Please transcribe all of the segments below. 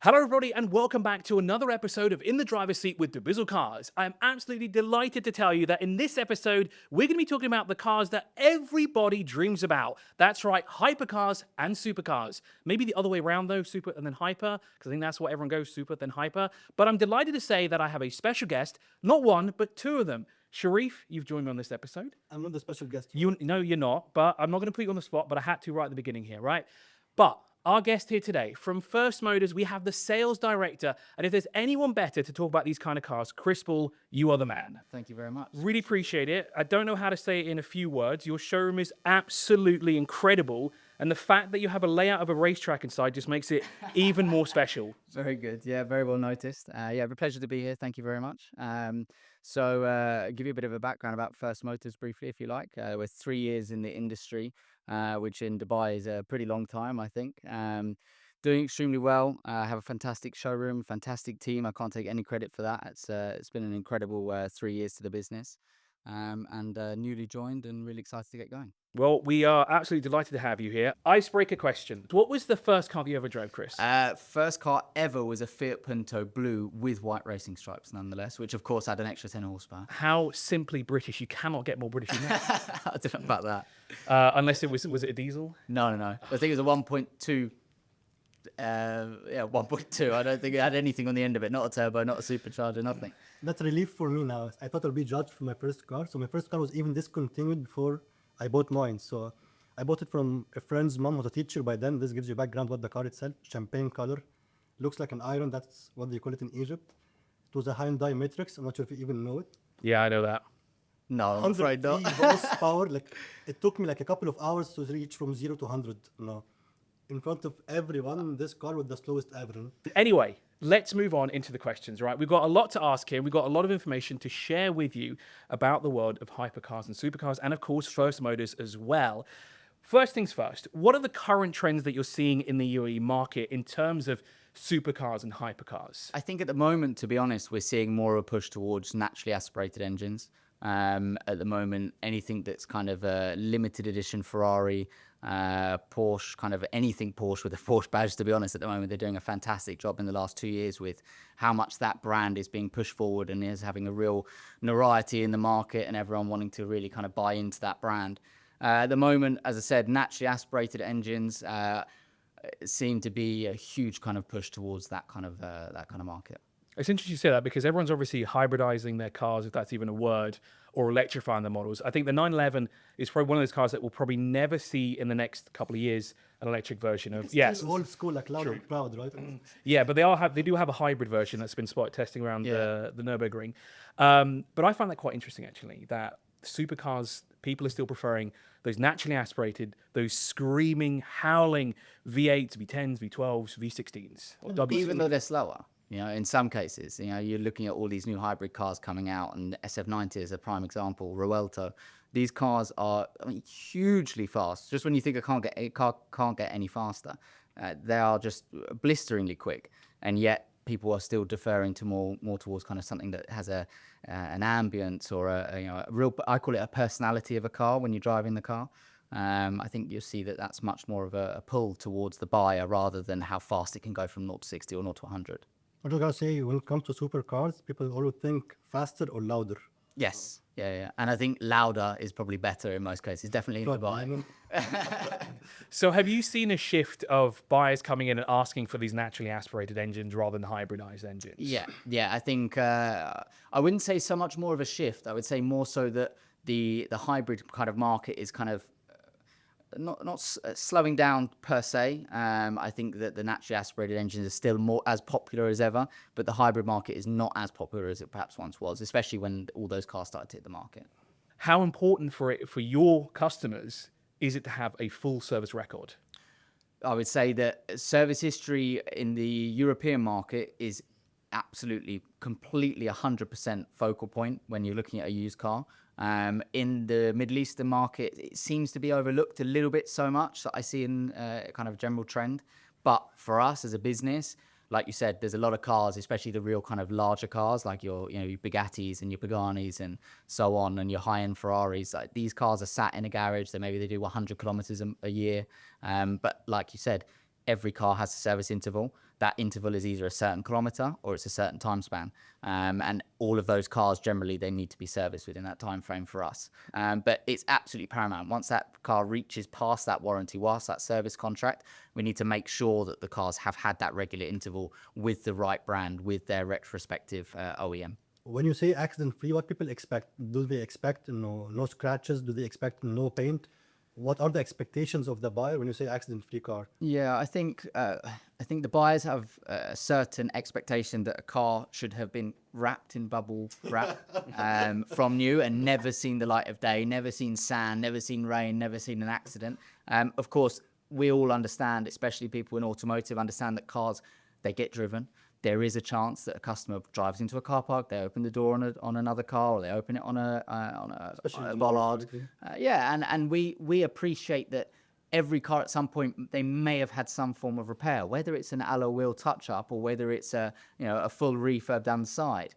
Hello, everybody, and welcome back to another episode of In the Driver's Seat with dubizzle Cars. I am absolutely delighted to tell you that in this episode, we're going to be talking about the cars that everybody dreams about. That's right, hypercars and supercars. Maybe the other way around, though, super and then hyper, because I think that's what everyone goes, super, then hyper. But I'm delighted to say that I have a special guest, not one, but two of them. Sharif, you've joined me on this episode. I'm not the special guest. No, you're not, but I'm not going to put you on the spot, but I had to right at the beginning here, right? But our guest here today from First Motors, we have the sales director. And if there's anyone better to talk about these kind of cars, Chris Ball, you are the man. Thank you very much. Really appreciate it. I don't know how to say it in a few words. Your showroom is absolutely incredible. And the fact that you have a layout of a racetrack inside just makes it even more special. Very good. Yeah, very well noticed. Yeah, a pleasure to be here. Thank you very much. Give you a bit of a background about First Motors briefly, if you like. We're 3 years in the industry, which in Dubai is a pretty long time, I think. Doing extremely well. Have a fantastic showroom, fantastic team. I can't take any credit for that. It's been an incredible 3 years to the business, and newly joined and really excited to get going. Well, we are absolutely delighted to have you here. Icebreaker question. What was the first car you ever drove, Chris? First car ever was a Fiat Punto Blue with white racing stripes, nonetheless, which of course had an extra 10 horsepower. How simply British. You cannot get more British than that. I don't know about that. Unless it was it a diesel? No. I think it was a 1.2. 1.2. I don't think it had anything on the end of it. Not a turbo, not a supercharger, nothing. That's a relief for me now. I thought I'll be judged for my first car. So my first car was even discontinued before I bought mine. So I bought it from a friend's mom, who was a teacher by then. This gives you background what the car itself, champagne color. Looks like an iron. That's what they call it in Egypt. It was a Hyundai Matrix. I'm not sure if you even know it. Yeah, I know that. No, I'm afraid not. 103 horsepower. Like, it took me like a couple of hours to reach from 0 to 100. No. In front of everyone, this car was the slowest ever. Anyway, let's move on into the questions, right? We've got a lot to ask here. We've got a lot of information to share with you about the world of hypercars and supercars, and of course, First Motors as well. First things first, what are the current trends that you're seeing in the UAE market in terms of supercars and hypercars? I think at the moment, to be honest, we're seeing more of a push towards naturally aspirated engines. At the moment, anything that's kind of a limited edition Ferrari, Porsche, kind of anything Porsche with a Porsche badge, to be honest, at the moment, they're doing a fantastic job in the last 2 years with how much that brand is being pushed forward and is having a real notoriety in the market and everyone wanting to really kind of buy into that brand. At the moment, as I said, naturally aspirated engines seem to be a huge kind of push towards that kind of market. It's interesting you say that because everyone's obviously hybridizing their cars, if that's even a word, or electrifying their models. I think the 911 is probably one of those cars that we'll probably never see in the next couple of years an electric version of. Yes, old school, like loud and proud, right? Yeah, but they do have a hybrid version that's been spot testing around the Nürburgring. But I find that quite interesting, actually, that supercars, people are still preferring those naturally aspirated, those screaming, howling V8s, V10s, V12s, V16s. Or Even though they're slower. In some cases, you're looking at all these new hybrid cars coming out, and SF90 is a prime example. Ruelto, these cars are hugely fast. Just when you think a car can't get any faster, they are just blisteringly quick. And yet, people are still deferring to more towards kind of something that has an ambience or a real. I call it a personality of a car when you're driving the car. I think you'll see that that's much more of a pull towards the buyer rather than how fast it can go from 0 to 60 or 0 to 100. I was gonna say, when it comes to supercars, people always think faster or louder. Yes, yeah. And I think louder is probably better in most cases, definitely in Dubai. So have you seen a shift of buyers coming in and asking for these naturally aspirated engines rather than hybridized engines? Yeah. I think I wouldn't say so much more of a shift. I would say more so that the hybrid kind of market is kind of not slowing down per se. I think that the naturally aspirated engines are still more as popular as ever, but the hybrid market is not as popular as it perhaps once was, especially when all those cars started to hit the market. How important for your customers is it to have a full service record? I would say that service history in the European market is absolutely, completely 100% focal point when you're looking at a used car. In the Middle Eastern market, it seems to be overlooked a little bit so much that I see in kind of general trend. But for us as a business, like you said, there's a lot of cars, especially the real kind of larger cars, like your Bugattis and your Paganis and so on, and your high-end Ferraris. Like, these cars are sat in a garage. Maybe they do 100 kilometers a year. But like you said, every car has a service interval. That interval is either a certain kilometer or it's a certain time span. And all of those cars, generally, they need to be serviced within that time frame for us. But it's absolutely paramount. Once that car reaches past that warranty, whilst that service contract, we need to make sure that the cars have had that regular interval with the right brand, with their retrospective OEM. When you say accident-free, what people expect? Do they expect no scratches? Do they expect no paint? What are the expectations of the buyer when you say accident-free car? Yeah, I think the buyers have a certain expectation that a car should have been wrapped in bubble wrap from new and never seen the light of day, never seen sand, never seen rain, never seen an accident. Of course, we all understand, especially people in automotive, understand that cars, they get driven. There is a chance that a customer drives into a car park, they open the door on another car, or they open it on a bollard. And we appreciate that every car at some point they may have had some form of repair, whether it's an alloy wheel touch-up or whether it's a full refurb down the side.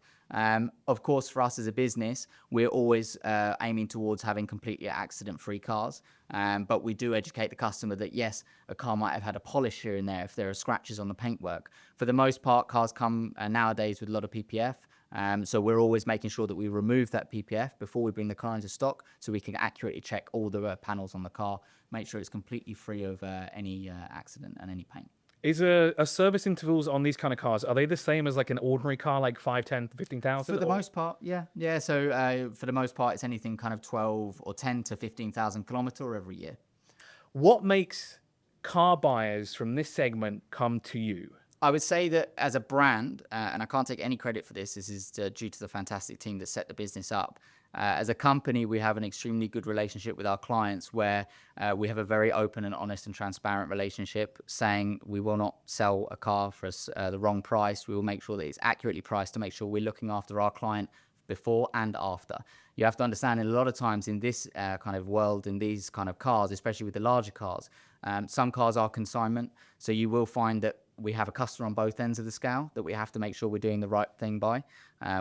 Of course, for us as a business, we're always aiming towards having completely accident-free cars. But we do educate the customer that, yes, a car might have had a polish here and there if there are scratches on the paintwork. For the most part, cars come nowadays with a lot of PPF. So we're always making sure that we remove that PPF before we bring the car into stock so we can accurately check all the panels on the car, make sure it's completely free of any accident and any paint. Is a service intervals on these kind of cars, are they the same as like an ordinary car, like 5, 10, 15,000? For the most part, yeah. Yeah, so for the most part, it's anything kind of 12 or 10 to 15,000 kilometer every year. What makes car buyers from this segment come to you? I would say that as a brand, and I can't take any credit for this is due to the fantastic team that set the business up. As a company, we have an extremely good relationship with our clients where we have a very open and honest and transparent relationship saying we will not sell a car for the wrong price. We will make sure that it's accurately priced to make sure we're looking after our client before and after. You have to understand a lot of times in this kind of world, in these kind of cars, especially with the larger cars, some cars are consignment. So you will find that we have a customer on both ends of the scale that we have to make sure we're doing the right thing by.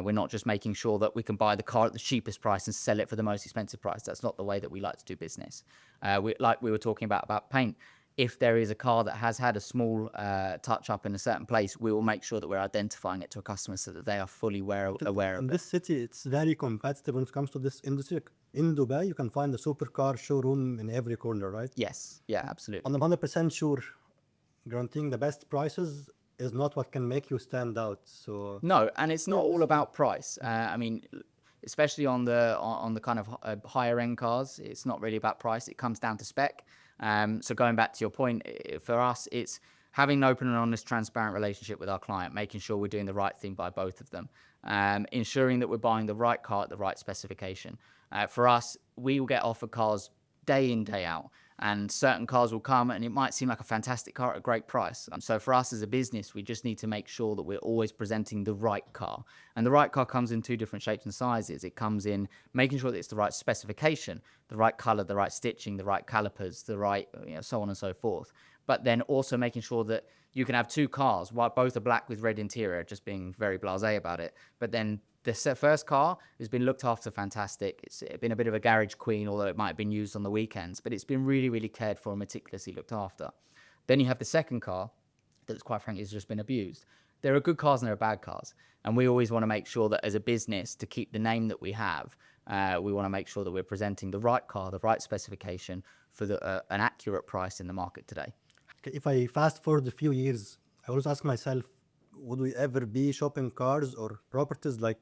We're not just making sure that we can buy the car at the cheapest price and sell it for the most expensive price. That's not the way that we like to do business. Like we were talking about paint. If there is a car that has had a small touch up in a certain place, we will make sure that we're identifying it to a customer so that they are fully aware of In it. this city, it's very competitive when it comes to this industry. In Dubai, you can find a supercar showroom in every corner, right? Yes, yeah, absolutely. I'm 100% sure guaranteeing the best prices is not what can make you stand out. So No, and it's not all about price. I mean, especially on the kind of higher end cars, it's not really about price. It comes down to spec. So going back to your point, for us, it's having an open and honest, transparent relationship with our client, making sure we're doing the right thing by both of them, ensuring that we're buying the right car at the right specification. For us, we will get offered cars day in, day out. And certain cars will come and it might seem like a fantastic car at a great price. And so for us as a business, we just need to make sure that we're always presenting the right car. And the right car comes in two different shapes and sizes. It comes in making sure that it's the right specification, the right color, the right stitching, the right calipers, the right, so on and so forth. But then also making sure that you can have two cars, while both are black with red interior, just being very blasé about it. But then the first car has been looked after fantastic. It's been a bit of a garage queen, although it might have been used on the weekends, but it's been really, really cared for and meticulously looked after. Then you have the second car that's quite frankly has just been abused. There are good cars and there are bad cars. And we always want to make sure that as a business, to keep the name that we have, we want to make sure that we're presenting the right car, the right specification for an accurate price in the market today. okay, if I fast forward a few years, I always ask myself, would we ever be shopping cars or properties like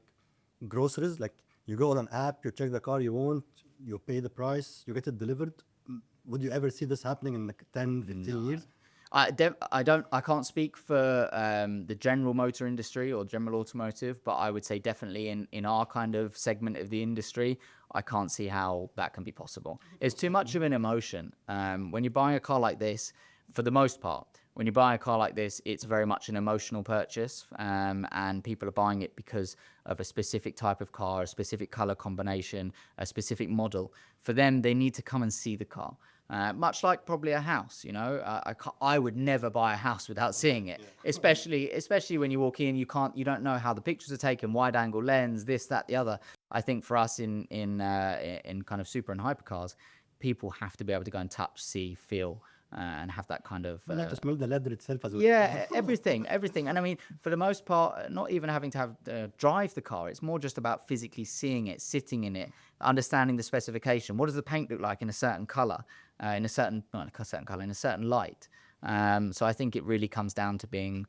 groceries? Like you go on an app, you check the car you want, you pay the price, you get it delivered. Would you ever see this happening in like 10, 15 years? I can't speak for the general motor industry or general automotive, but I would say definitely in our kind of segment of the industry, I can't see how that can be possible. It's too much of an emotion. When you're buying a car like this, for the most part, when you buy a car like this, it's very much an emotional purchase, and people are buying it because of a specific type of car, a specific color combination, a specific model. For them, they need to come and see the car. Much like probably a house, I would never buy a house without seeing it. Especially when you walk in, you don't know how the pictures are taken, wide angle lens, this, that, the other. I think for us in kind of super and hypercars, people have to be able to go and touch, see, feel and have that kind of I like to smell the leather itself as well. yeah, everything. And I mean, for the most part, not even having to have drive the car. It's more just about physically seeing it, sitting in it, understanding the specification. What does the paint look like in a certain color, in a certain light? So I think it really comes down to being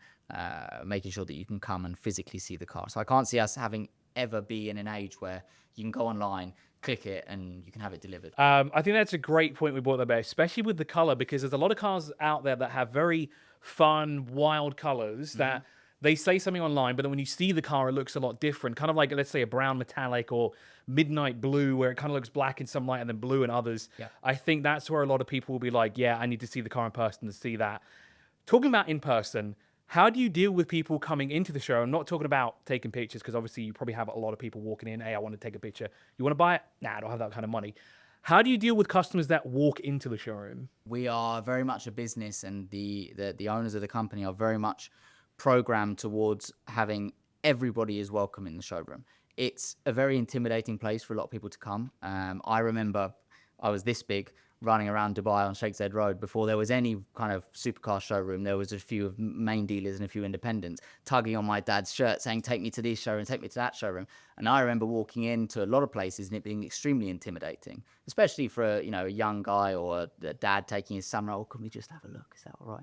making sure that you can come and physically see the car. So I can't see us having ever be in an age where you can go online, click it, and you can have it delivered. I think that's a great point we brought up there, especially with the color, because there's a lot of cars out there that have very fun, wild colors that they say something online, but then when you see the car, it looks a lot different. Kind of like, let's say, a brown metallic or midnight blue, where it kind of looks black in some light and then blue in others. Yeah. I think that's where a lot of people will be like, yeah, I need to see the car in person to see that. Talking about in person, how do you deal with people coming into the show? I'm not talking about taking pictures, because obviously you probably have a lot of people walking in. Hey, I want to take a picture. You want to buy it? Nah, I don't have that kind of money. How do you deal with customers that walk into the showroom? We are very much a business, and the owners of the company are very much programmed towards having everybody is welcome in the showroom. It's a very intimidating place for a lot of people to come. I remember I was this big running around Dubai on Sheikh Zayed Road before there was any kind of supercar showroom. There was a few of main dealers and a few independents tugging on my dad's shirt saying, take me to this showroom, take me to that showroom. And I remember walking into a lot of places and it being extremely intimidating, especially for a young guy or a dad taking his son. Oh, can we just have a look? Is that all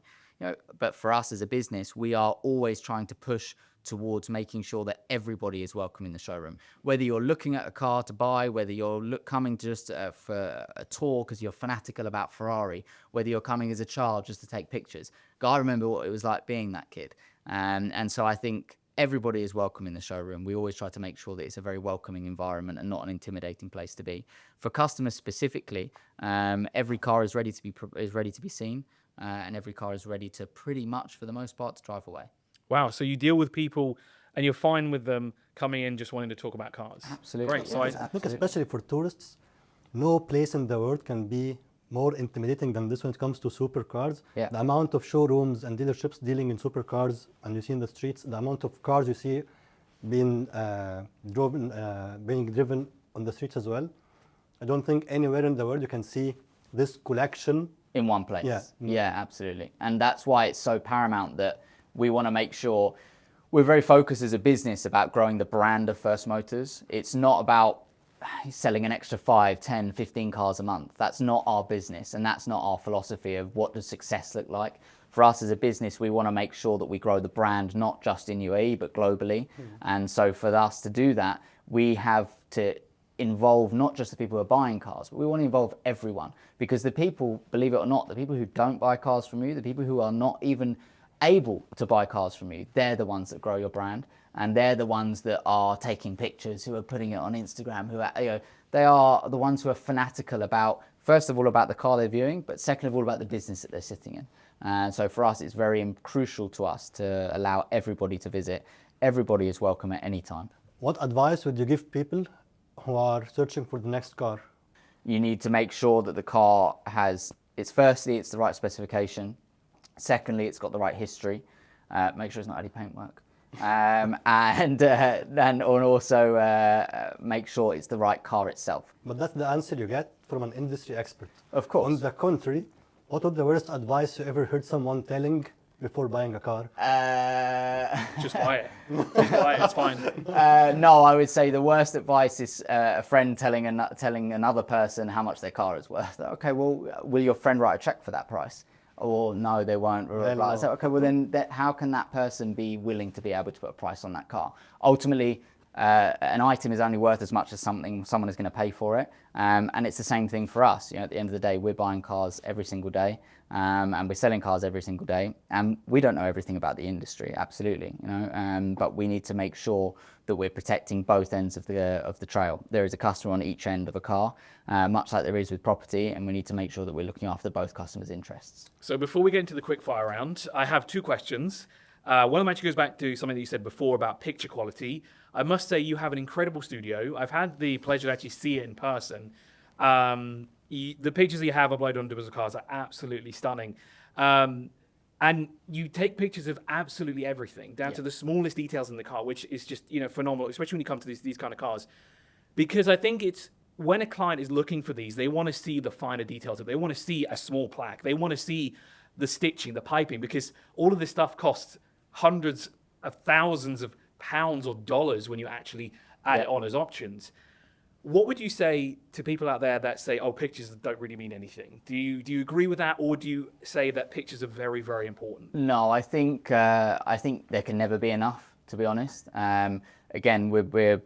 right? But for us as a business, we are always trying to push towards making sure that everybody is welcome in the showroom. Whether you're looking at a car to buy, whether you're coming just for a tour because you're fanatical about Ferrari, whether you're coming as a child just to take pictures. I remember what it was like being that kid. And so I think everybody is welcome in the showroom. We always try to make sure that it's a very welcoming environment and not an intimidating place to be. For customers specifically, every car is ready to be seen, and every car is ready to pretty much, for the most part, to drive away. Wow, so you deal with people and you're fine with them coming in just wanting to talk about cars. Absolutely. Great. So Yes, I think especially for tourists, no place in the world can be more intimidating than this when it comes to supercars. Yeah. The amount of showrooms and dealerships dealing in supercars, and you see in the streets, the amount of cars you see being driven on the streets as well. I don't think anywhere in the world you can see this collection in one place. Yeah. Yeah, absolutely. And that's why it's so paramount that we want to make sure we're very focused as a business about growing the brand of First Motors. It's not about selling an extra 5, 10, 15 cars a month. That's not our business, and that's not our philosophy of what does success look like. For us as a business, we want to make sure that we grow the brand not just in UAE but globally. And so for us to do that, we have to involve not just the people who are buying cars, but we want to involve everyone, because the people, believe it or not, the people who don't buy cars from you, the people who are not even able to buy cars from you, they're the ones that grow your brand, and they're the ones that are taking pictures, who are putting it on Instagram, who are, they are the ones who are fanatical about, first of all, about the car they're viewing, but second of all, about the business that they're sitting in. And so for us, it's very crucial to us to allow everybody to visit. Everybody is welcome at any time. What advice would you give people who are searching for the next car? You need to make sure that the car has, it's the right specification. Secondly, it's got the right history. Make sure it's not any paintwork. And also make sure it's the right car itself. But that's the answer you get from an industry expert. Of course. On the contrary, what was the worst advice you ever heard someone telling before buying a car? Just buy it. Just buy it. It's fine. No, I would say the worst advice is a friend telling another person how much their car is worth. Okay, well, will your friend write a check for that price? Or no, they won't. I said, okay, well then, how can that person be willing to be able to put a price on that car? Ultimately, an item is only worth as much as someone is going to pay for it, and it's the same thing for us. At the end of the day, we're buying cars every single day, and we're selling cars every single day, and we don't know everything about the industry, absolutely, but we need to make sure that we're protecting both ends of the trail. There is a customer on each end of a car, much like there is with property, and we need to make sure that we're looking after both customers' interests. So before we get into the quick fire round, I have two questions. One of them actually goes back to something that you said before about picture quality. I must say you have an incredible studio. I've had the pleasure to actually see it in person. The pictures that you have uploaded on dubizzle cars are absolutely stunning. And you take pictures of absolutely everything, down to the smallest details in the car, which is just phenomenal, especially when you come to these kind of cars. Because I think it's when a client is looking for these, they want to see the finer details. They want to see a small plaque. They want to see the stitching, the piping, because all of this stuff costs hundreds of thousands of pounds or dollars when you actually add it on as options. What would you say to people out there that say, oh, pictures don't really mean anything? Do you agree with that, or do you say that pictures are very, very important? No, I think there can never be enough, to be honest. Again, we're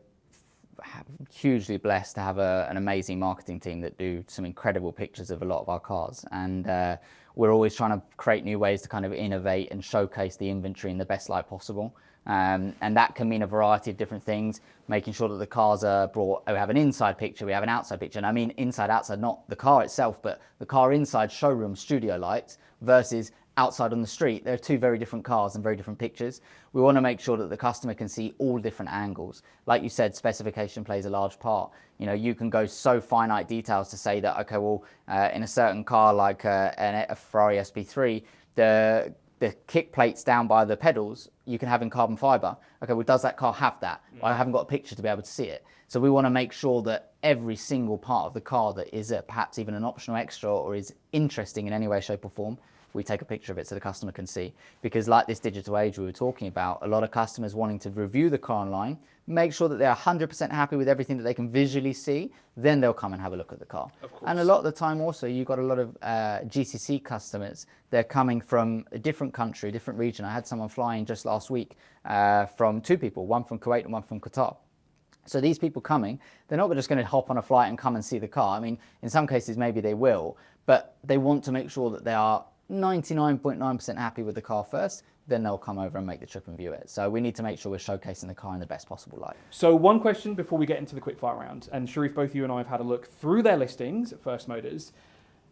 hugely blessed to have an amazing marketing team that do some incredible pictures of a lot of our cars, and we're always trying to create new ways to kind of innovate and showcase the inventory in the best light possible. And that can mean a variety of different things, making sure that the cars are brought, we have an inside picture, we have an outside picture, and I mean inside, outside, not the car itself, but the car inside showroom studio lights versus outside on the street. They're two very different cars and very different pictures. We want to make sure that the customer can see all different angles. Like you said, specification plays a large part. You know, you can go so finite details to say that, okay, well, in a certain car like a Ferrari SP3, the kick plates down by the pedals, you can have in carbon fiber. Okay, well, does that car have that? Well, I haven't got a picture to be able to see it. So we want to make sure that every single part of the car that is perhaps even an optional extra or is interesting in any way, shape or form, we take a picture of it so the customer can see. Because like this digital age we were talking about, a lot of customers wanting to review the car online, make sure that they're 100% happy with everything that they can visually see, then they'll come and have a look at the car. Of course. And a lot of the time also, you've got a lot of GCC customers. They're coming from a different country, a different region. I had someone flying just last week from two people, one from Kuwait and one from Qatar. So these people coming, they're not just going to hop on a flight and come and see the car. I mean, in some cases, maybe they will, but they want to make sure that they are 99.9% happy with the car first, then they'll come over and make the trip and view it. So we need to make sure we're showcasing the car in the best possible light. So one question before we get into the quickfire round, and Sharif, both you and I have had a look through their listings at First Motors,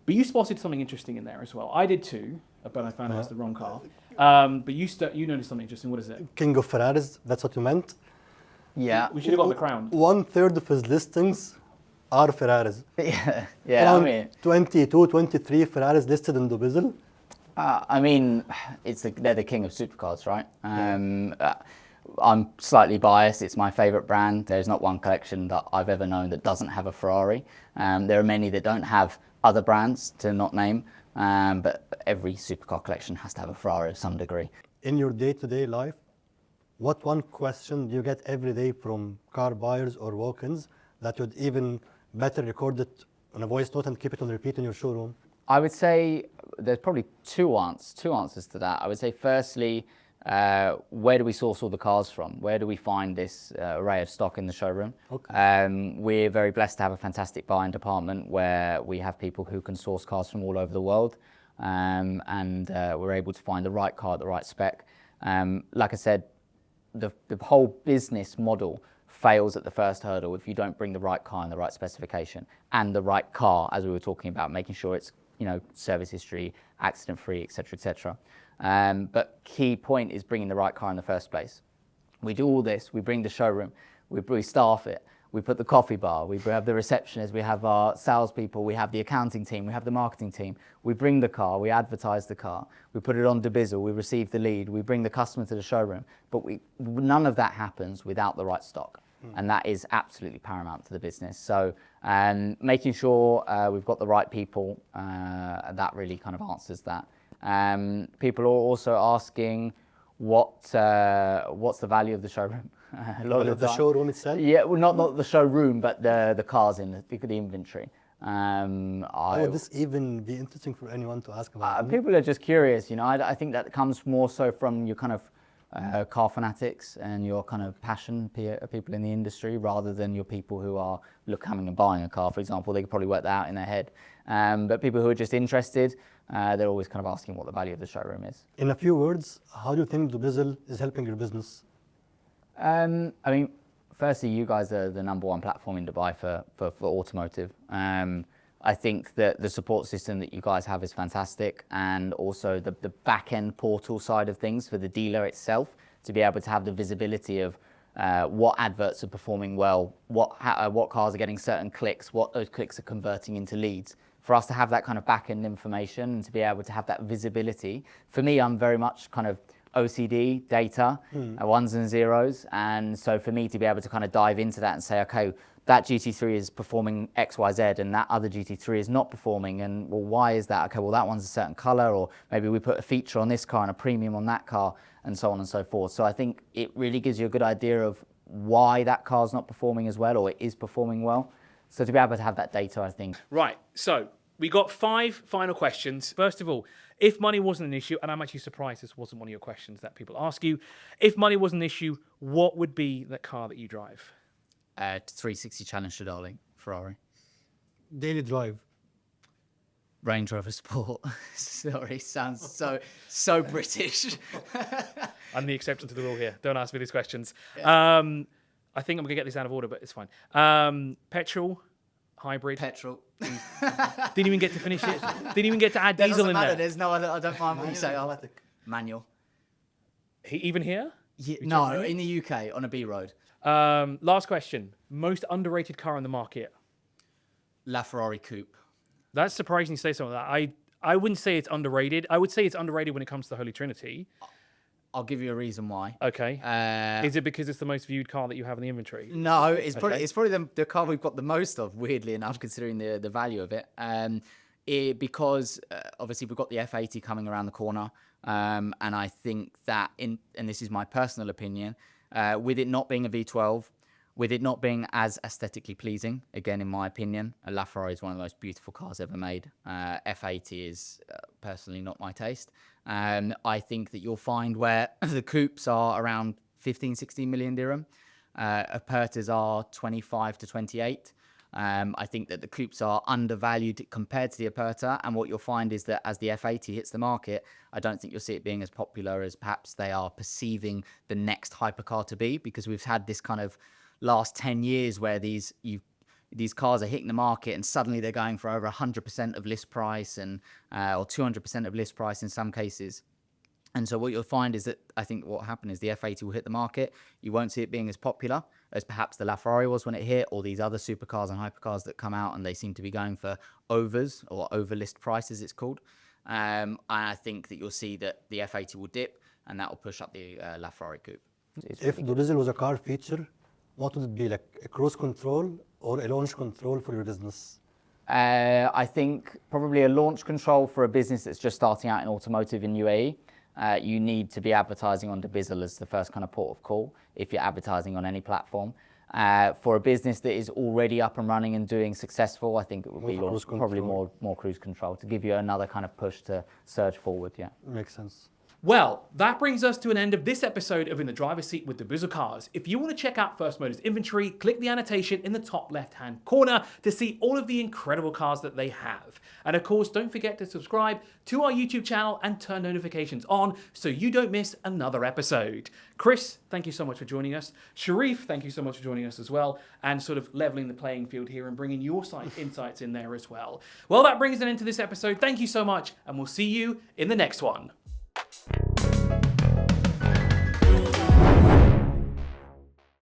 but you spotted something interesting in there as well. I did too, but I found out it's the wrong car. But you noticed something interesting. What is it? King of Ferraris, that's what you meant? Yeah. We should have got the crown. 1/3 of his listings are Ferraris. Yeah, I mean, 22, 23 Ferraris listed in dubizzle. I mean, they're the king of supercars, right? I'm slightly biased. It's my favorite brand. There's not one collection that I've ever known that doesn't have a Ferrari. There are many that don't have other brands to not name, but every supercar collection has to have a Ferrari of some degree. In your day-to-day life, what one question do you get every day from car buyers or walk-ins that you'd even better record it on a voice note and keep it on repeat in your showroom? I would say there's probably two answers to that. I would say firstly, where do we source all the cars from? Where do we find this array of stock in the showroom? Okay. We're very blessed to have a fantastic buying department where we have people who can source cars from all over the world, and we're able to find the right car at the right spec. Like I said, the whole business model fails at the first hurdle if you don't bring the right car and the right specification and the right car, as we were talking about, making sure it's, you know, service history, accident free, etc., etc. But key point is bringing the right car in the first place. We do all this, we bring the showroom, we staff it, we put the coffee bar, we have the receptionist, we have our salespeople, we have the accounting team, we have the marketing team. We bring the car, we advertise the car, we put it on dubizzle, we receive the lead, we bring the customer to the showroom. But none of that happens without the right stock. And that is absolutely paramount to the business. So making sure we've got the right people, that really kind of answers that. People are also asking what's the value of the showroom. A lot of the showroom itself? Yeah, well, not the showroom, but the cars in the inventory. Would this even be interesting for anyone to ask about? People are just curious, you know. I think that comes more so from your kind of car fanatics and your kind of passion people in the industry, rather than your people who are coming and buying a car, for example. They could probably work that out in their head. But people who are just interested, they're always kind of asking what the value of the showroom is. In a few words, how do you think dubizzle is helping your business? I mean, firstly, you guys are the #1 platform in Dubai for automotive. I think that the support system that you guys have is fantastic, and also the back-end portal side of things for the dealer itself, to be able to have the visibility of what adverts are performing well, what cars are getting certain clicks, what those clicks are converting into leads. For us to have that kind of back-end information and to be able to have that visibility, for me, I'm very much kind of OCD data, ones and zeros. And so for me to be able to kind of dive into that and say, okay, that GT3 is performing X, Y, Z, and that other GT3 is not performing. And well, why is that? Okay, well, that one's a certain color, or maybe we put a feature on this car and a premium on that car, and so on and so forth. So I think it really gives you a good idea of why that car's not performing as well, or it is performing well. So to be able to have that data, I think. Right, so we got 5 final questions. First of all, if money wasn't an issue, and I'm actually surprised this wasn't one of your questions that people ask you, if money wasn't an issue, what would be the car that you drive? 360 Challenge to Darling, Ferrari. Daily drive. Range Rover Sport. Sorry, sounds so British. I'm the exception to the rule here. Don't ask me these questions. I think I'm going to get this out of order, but it's fine. Petrol, hybrid. Petrol. Didn't even get to finish it. Didn't even get to add diesel in there. There's no, I don't mind what you say. Manual. Even here? Yeah, no, in the UK on a B road. Last question. Most underrated car on the market? LaFerrari Coupe. That's surprising you say something like that. I wouldn't say it's underrated. I would say it's underrated when it comes to the Holy Trinity. I'll give you a reason why. Okay. Is it because it's the most viewed car that you have in the inventory? No, it's probably the car we've got the most of, weirdly enough, considering the value of it. Because obviously we've got the F80 coming around the corner. And I think that, and this is my personal opinion, with it not being a V12, with it not being as aesthetically pleasing, again, in my opinion, a LaFerrari is one of the most beautiful cars ever made. F80 is personally not my taste. I think that you'll find where the coupes are around 15, 16 million dirham. Apertas are 25 to 28. I think that the coupes are undervalued compared to the Aperta, and what you'll find is that as the F80 hits the market, I don't think you'll see it being as popular as perhaps they are perceiving the next hypercar to be, because we've had this kind of last 10 years where these cars are hitting the market and suddenly they're going for over 100% of list price and or 200% of list price in some cases. And so what you'll find is that I think what will happen is the F80 will hit the market. You won't see it being as popular as perhaps the LaFerrari was when it hit, or these other supercars and hypercars that come out and they seem to be going for overs or over list prices, it's called. And I think that you'll see that the F80 will dip and that will push up the LaFerrari coupe. If dubizzle was a car feature, what would it be, like a cruise control or a launch control for your business? I think probably a launch control for a business that's just starting out in automotive in UAE. You need to be advertising on dubizzle as the first kind of port of call if you're advertising on any platform. For a business that is already up and running and doing successful, I think it would be probably more cruise control to give you another kind of push to surge forward. Yeah, Makes sense. Well, that brings us to an end of this episode of In the Driver's Seat with dubizzle Cars. If you want to check out First Motor's inventory, click the annotation in the top left-hand corner to see all of the incredible cars that they have. And of course, don't forget to subscribe to our YouTube channel and turn notifications on so you don't miss another episode. Chris, thank you so much for joining us. Sharif, thank you so much for joining us as well, and sort of leveling the playing field here and bringing your insights in there as well. Well, that brings an end to this episode. Thank you so much, and we'll see you in the next one.